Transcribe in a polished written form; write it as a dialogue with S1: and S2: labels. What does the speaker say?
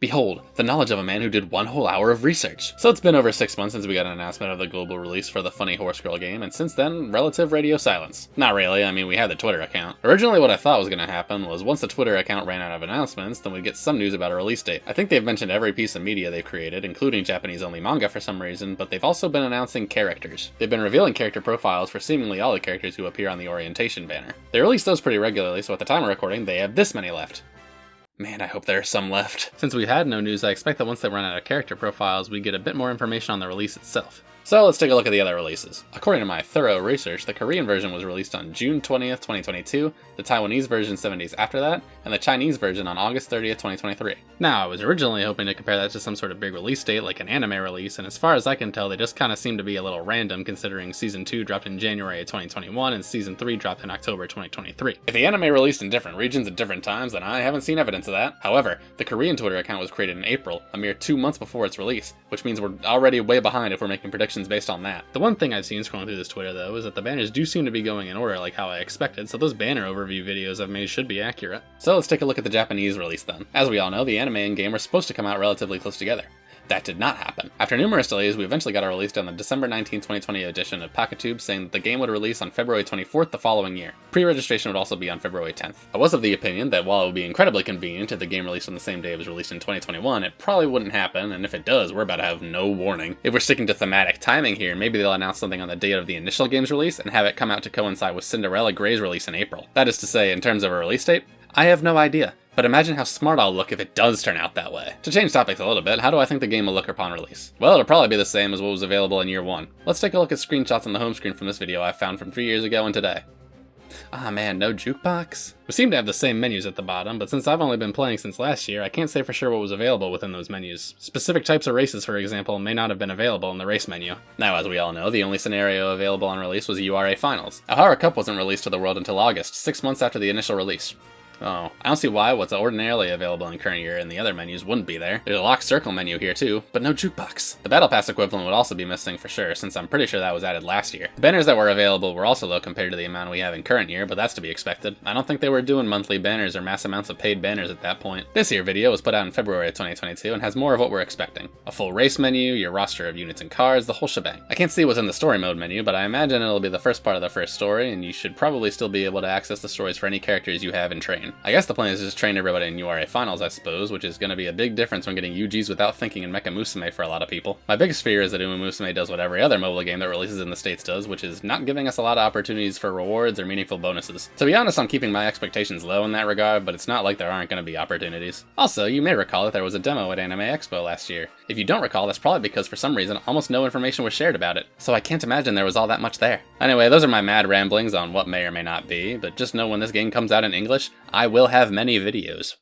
S1: Behold, the knowledge of a man who did 1 whole hour of research. So it's been over 6 months since we got an announcement of the global release for the funny horse girl game, and since then, relative radio silence. Not really, I mean we had the Twitter account. Originally what I thought was going to happen was once the Twitter account ran out of announcements, then we'd get some news about a release date. I think they've mentioned every piece of media they've created, including Japanese-only manga for some reason, but they've also been announcing characters. They've been revealing character profiles for seemingly all the characters who appear on the orientation banner. They release those pretty regularly, so at the time of recording, they have this many left. Man, I hope there are some left. Since we've had no news, I expect that once they run out of character profiles, we get a bit more information on the release itself. So let's take a look at the other releases. According to my thorough research, the Korean version was released on June 20th, 2022, the Taiwanese version 7 days after that, and the Chinese version on August 30th, 2023. Now, I was originally hoping to compare that to some sort of big release date like an anime release, and as far as I can tell, they just kinda seem to be a little random considering Season 2 dropped in January of 2021 and Season 3 dropped in October 2023. If the anime released in different regions at different times, then I haven't seen evidence of that. However, the Korean Twitter account was created in April, a mere 2 months before its release, which means we're already way behind if we're making predictions based on that. The one thing I've seen scrolling through this Twitter though is that the banners do seem to be going in order like how I expected, so those banner overview videos I've made should be accurate. So let's take a look at the Japanese release then. As we all know, the anime and game were supposed to come out relatively close together. That did not happen. After numerous delays, we eventually got a release on the December 19, 2020 edition of Pocketube saying that the game would release on February 24th the following year. Pre-registration would also be on February 10th. I was of the opinion that while it would be incredibly convenient if the game released on the same day it was released in 2021, it probably wouldn't happen, and if it does, we're about to have no warning. If we're sticking to thematic timing here, maybe they'll announce something on the date of the initial game's release and have it come out to coincide with Cinderella Grey's release in April. That is to say, in terms of a release date, I have no idea. But imagine how smart I'll look if it does turn out that way. To change topics a little bit, how do I think the game will look upon release? Well, it'll probably be the same as what was available in year 1. Let's take a look at screenshots on the home screen from this video I found from 3 years ago and today. Ah man, no jukebox? We seem to have the same menus at the bottom, but since I've only been playing since last year, I can't say for sure what was available within those menus. Specific types of races, for example, may not have been available in the race menu. Now, as we all know, the only scenario available on release was URA Finals. Our Cup wasn't released to the world until August, 6 months after the initial release. Oh, I don't see why what's ordinarily available in current year in the other menus wouldn't be there. There's a locked circle menu here too, but no jukebox. The Battle Pass equivalent would also be missing for sure, since I'm pretty sure that was added last year. The banners that were available were also low compared to the amount we have in current year, but that's to be expected. I don't think they were doing monthly banners or mass amounts of paid banners at that point. This year video was put out in February of 2022 and has more of what we're expecting. A full race menu, your roster of units and cards, the whole shebang. I can't see what's in the story mode menu, but I imagine it'll be the first part of the first story, and you should probably still be able to access the stories for any characters you have in train. I guess the plan is just train everybody in URA Finals, I suppose, which is going to be a big difference when getting UGs without thinking in Mecha Musume for a lot of people. My biggest fear is that umamusume does what every other mobile game that releases in the States does, which is not giving us a lot of opportunities for rewards or meaningful bonuses. To be honest, I'm keeping my expectations low in that regard, but it's not like there aren't going to be opportunities. Also, you may recall that there was a demo at Anime Expo last year. If you don't recall, that's probably because for some reason almost no information was shared about it, so I can't imagine there was all that much there. Anyway, those are my mad ramblings on what may or may not be, but just know when this game comes out in English, I will have many videos.